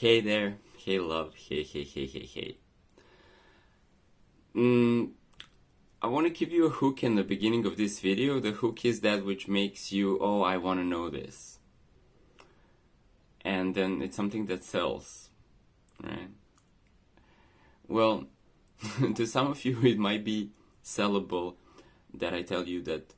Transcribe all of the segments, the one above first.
Hey there, hey love, hey. I want to give you a hook in the beginning of this video. The hook is that which makes you, oh, I want to know this. And then it's something that sells, right? Well, to some of you it might be sellable that I tell you that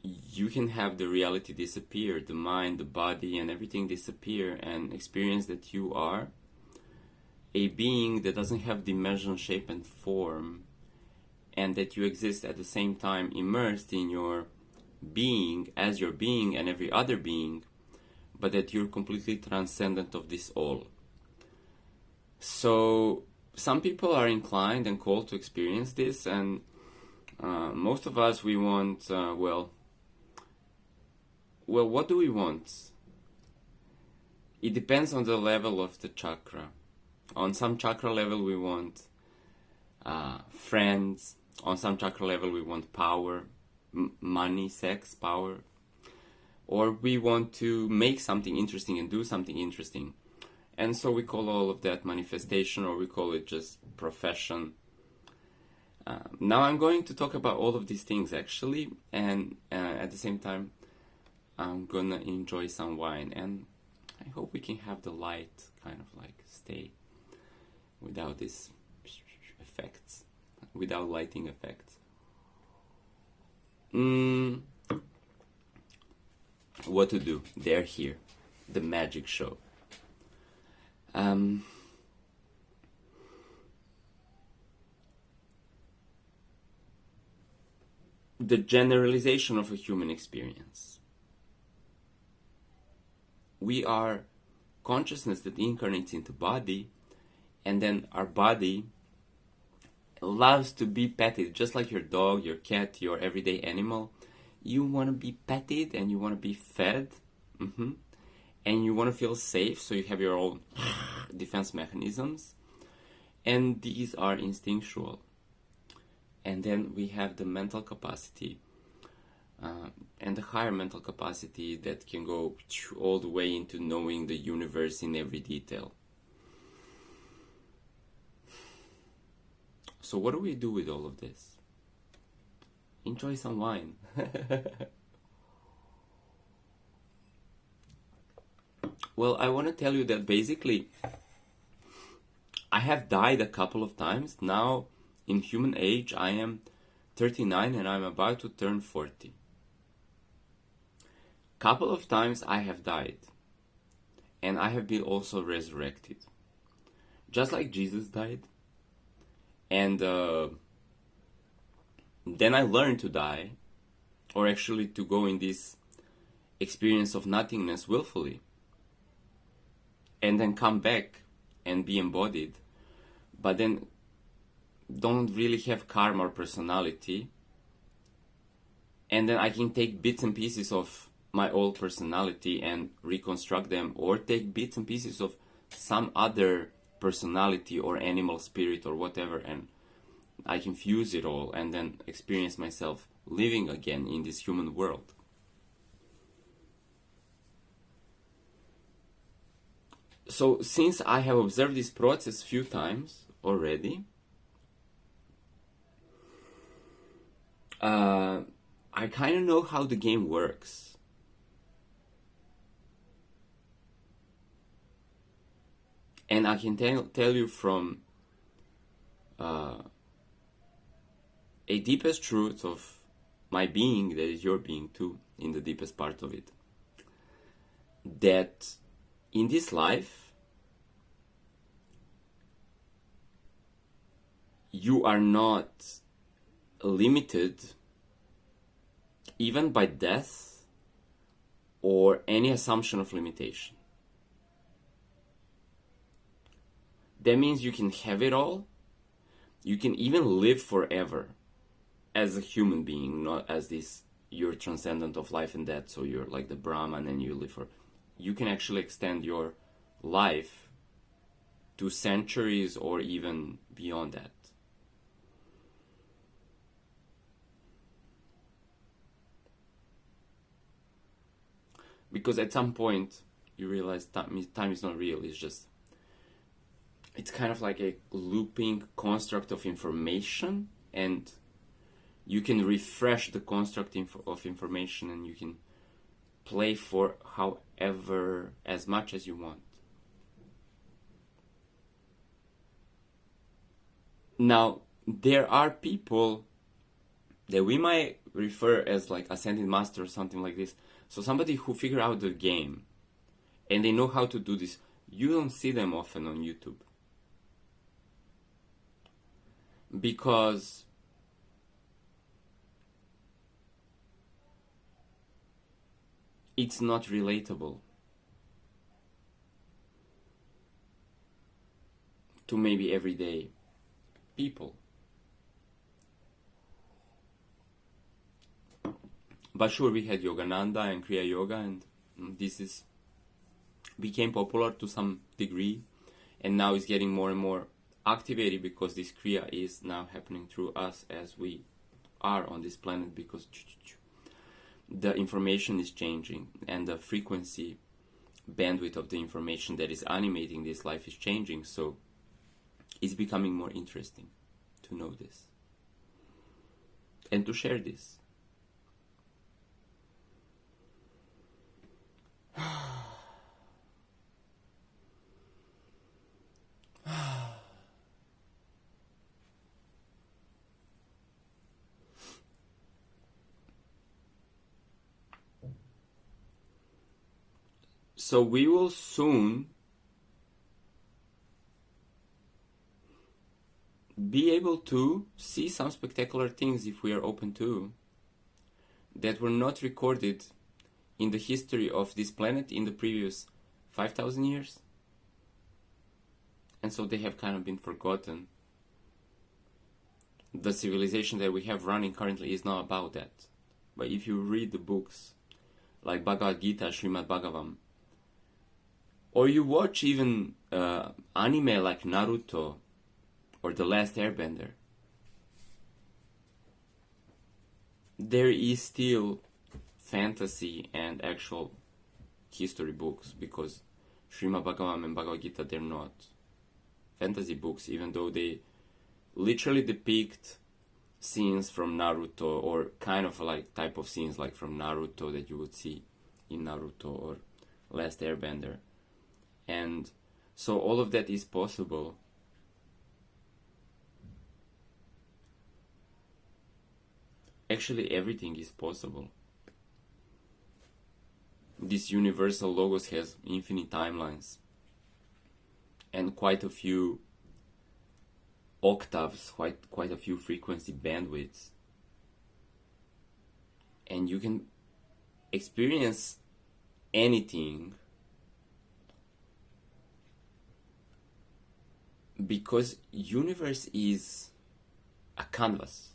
you can have the reality disappear, the mind, the body, and everything disappear, and experience that you are a being that doesn't have dimension, shape, and form, and that you exist at the same time immersed in your being as your being and every other being, but that you're completely transcendent of this all. So some people are inclined and called to experience this, and most of us, we want, well, what do we want? It depends on the level of the chakra. On some chakra level we want friends. On some chakra level we want power, money, sex, power. Or we want to make something interesting and do something interesting. And so we call all of that manifestation, or we call it just profession. Now I'm going to talk about all of these things actually, and at the same time I'm gonna enjoy some wine, and I hope we can have the light kind of like stay without these effects, without lighting effects. What to do? They're here. The magic show. The generalization of a human experience. We are consciousness that incarnates into body, and then our body loves to be petted, just like your dog, your cat, your everyday animal. You want to be petted and you want to be fed, and you want to feel safe, so you have your own defense mechanisms, and these are instinctual. And then we have the mental capacity, and the higher mental capacity that can go all the way into knowing the universe in every detail. So what do we do with all of this? Enjoy some wine. Well, I want to tell you that basically I have died a couple of times. Now in human age I am 39 and I'm about to turn 40. Couple of times I have died, and I have been also resurrected, just like Jesus died. And then I learned to die, or actually to go in this experience of nothingness willfully, and then come back and be embodied, but then don't really have karma or personality, and then I can take bits and pieces of my old personality and reconstruct them, or take bits and pieces of some other personality or animal spirit or whatever, and I can fuse it all and then experience myself living again in this human world. So since I have observed this process few times already, I kind of know how the game works. And I can tell you from a deepest truth of my being, that is your being too, in the deepest part of it, that in this life you are not limited even by death or any assumption of limitation. That means you can have it all. You can even live forever as a human being, not as this, you're transcendent of life and death, so you're like the Brahman and you live for... You can actually extend your life to centuries or even beyond that. Because at some point you realize time is not real. It's kind of like a looping construct of information, and you can refresh the construct of information, and you can play for however, as much as you want. Now, there are people that we might refer as like ascended master or something like this. So somebody who figure out the game and they know how to do this. You don't see them often on YouTube, because it's not relatable to maybe everyday people. But sure, we had Yogananda and Kriya Yoga, and this became popular to some degree, and now it's getting more and more activated because this Kriya is now happening through us as we are on this planet, because the information is changing and the frequency bandwidth of the information that is animating this life is changing. So it's becoming more interesting to know this and to share this. So we will soon be able to see some spectacular things, if we are open to, that were not recorded in the history of this planet in the previous 5,000 years. And so they have kind of been forgotten. The civilization that we have running currently is not about that. But if you read the books like Bhagavad Gita, Srimad Bhagavam, or you watch even anime like Naruto or The Last Airbender, there is still fantasy and actual history books, because Srimad Bhagavam and Bhagavad Gita, they're not fantasy books, even though they literally depict scenes from Naruto, or kind of like type of scenes like from Naruto that you would see in Naruto or Last Airbender. And so all of that is possible. Actually, everything is possible. This universal logos has infinite timelines and quite a few octaves, quite a few frequency bandwidths. And you can experience anything because universe is a canvas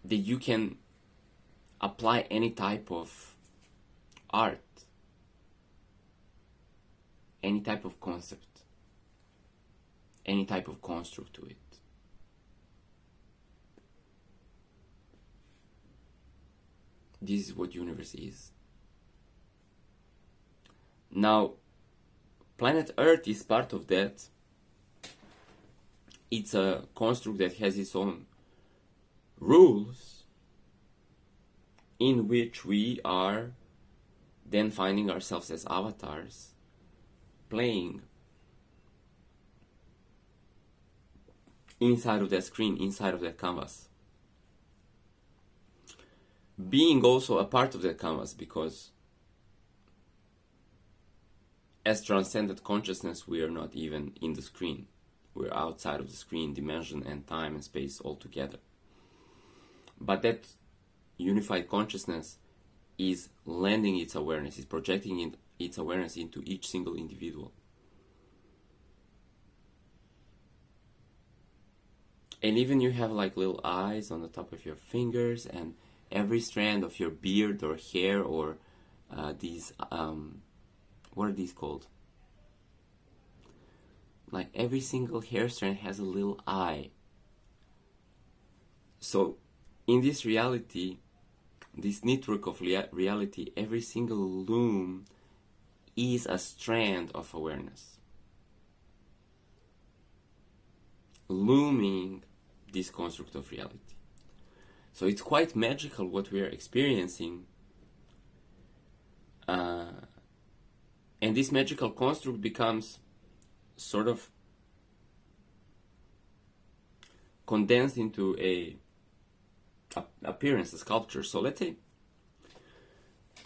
that you can apply any type of art, any type of concept, any type of construct to it. This is what universe is. Now, planet Earth is part of that. It's a construct that has its own rules, in which we are then finding ourselves as avatars, playing inside of that screen, inside of that canvas. Being also a part of that canvas, because as transcendent consciousness, we are not even in the screen. We're outside of the screen, dimension and time and space all together. But that unified consciousness is lending its awareness, is projecting its awareness into each single individual. And even you have like little eyes on the top of your fingers, and every strand of your beard or hair or these, what are these called? Like every single hair strand has a little eye. So in this reality, this network of reality, every single loom is a strand of awareness, looming this construct of reality. So it's quite magical what we are experiencing. And this magical construct becomes sort of condensed into a appearance, a sculpture. So let's say,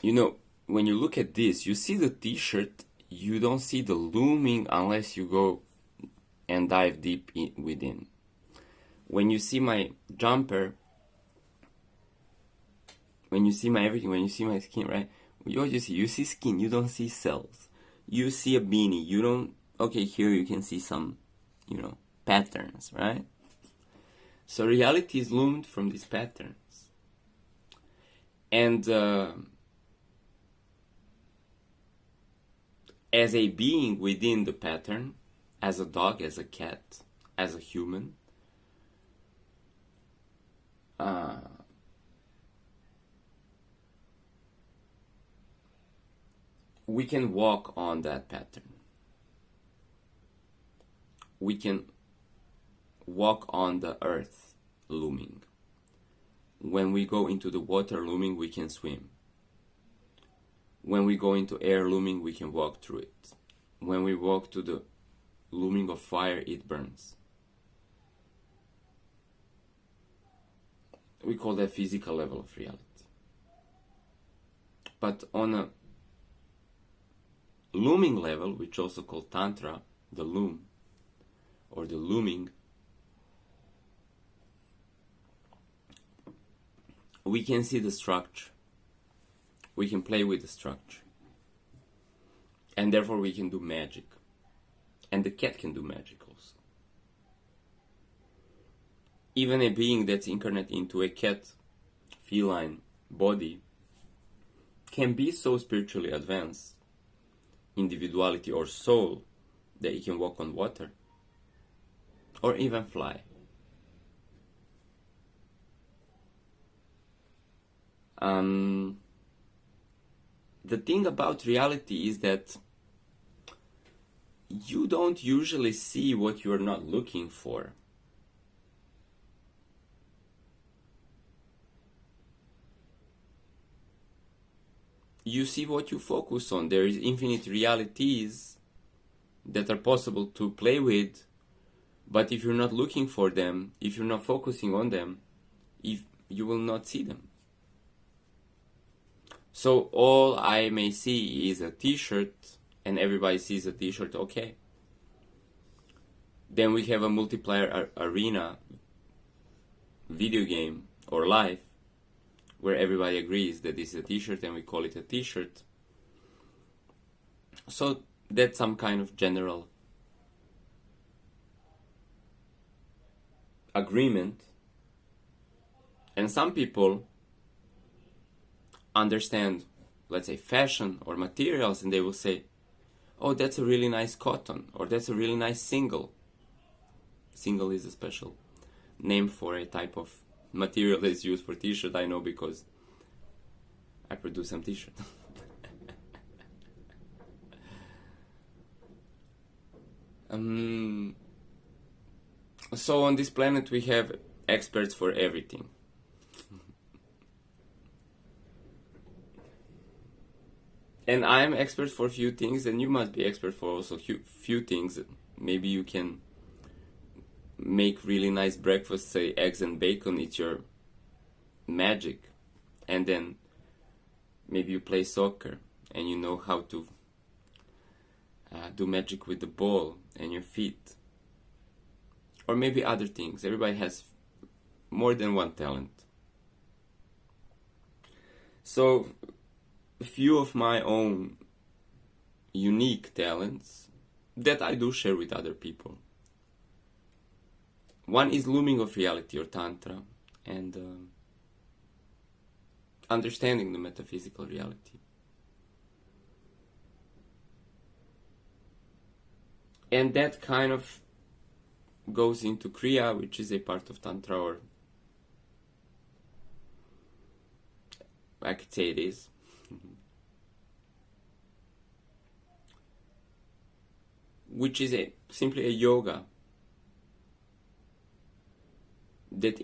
when you look at this, you see the t-shirt, you don't see the looming unless you go and dive deep within. When you see my jumper, when you see my everything, when you see my skin, right? You see skin, you don't see cells. You see a beanie, you don't, okay, here you can see some, patterns, right? So reality is loomed from these patterns. And as a being within the pattern, as a dog, as a cat, as a human, we can walk on that pattern. We can walk on the earth looming. When we go into the water looming, we can swim. When we go into air looming, we can walk through it. When we walk to the looming of fire, it burns. We call that physical level of reality. But on a looming level, which also called Tantra, the loom, or the looming, we can see the structure. We can play with the structure. And therefore we can do magic. And the cat can do magic also. Even a being that's incarnate into a cat, feline body, can be so spiritually advanced, individuality or soul, that it can walk on water. Or even fly. The thing about reality is that you don't usually see what you're not looking for. You see what you focus on. There is infinite realities that are possible to play with, but if you're not looking for them, if you're not focusing on them, you will not see them. So all I may see is a t-shirt, and everybody sees a t-shirt, okay. Then we have a multiplayer arena, video game, or life, where everybody agrees that this is a t-shirt and we call it a t-shirt. So that's some kind of general agreement. And some people understand, let's say, fashion or materials, and they will say, oh, that's a really nice cotton, or that's a really nice single. Single is a special name for a type of material that is used for t-shirt. I know because I produce some t-shirt. So on this planet we have experts for everything. And I'm expert for few things, and you must be expert for also few things. Maybe you can make really nice breakfast, say eggs and bacon, it's your magic. And then maybe you play soccer and you know how to do magic with the ball and your feet. Or maybe other things. Everybody has more than one talent. So a few of my own unique talents that I do share with other people. One is looming of reality, or Tantra, and understanding the metaphysical reality. And that kind of goes into Kriya, which is a part of Tantra, or I could say it is. Which is simply a yoga that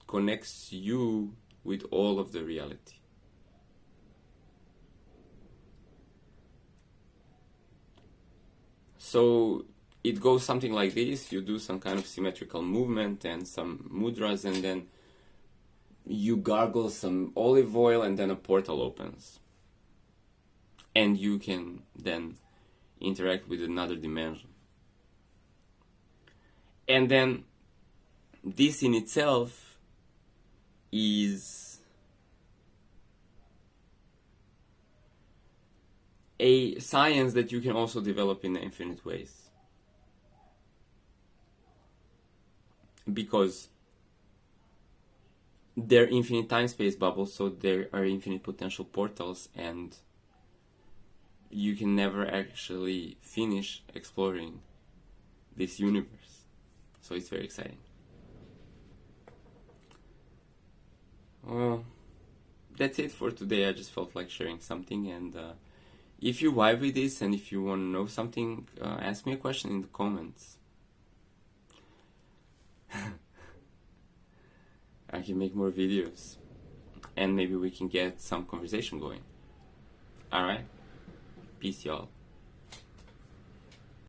connects you with all of the reality. So it goes something like this. You do some kind of symmetrical movement and some mudras, and then you gargle some olive oil, and then a portal opens. And you can then interact with another dimension. And then this in itself is a science that you can also develop in infinite ways. Because they're infinite time-space bubbles, so there are infinite potential portals, and you can never actually finish exploring this universe. So it's very exciting. Well, that's it for today. I just felt like sharing something, and if you vibe with this and if you want to know something, ask me a question in the comments. I can make more videos, and maybe we can get some conversation going. Alright? Peace, y'all.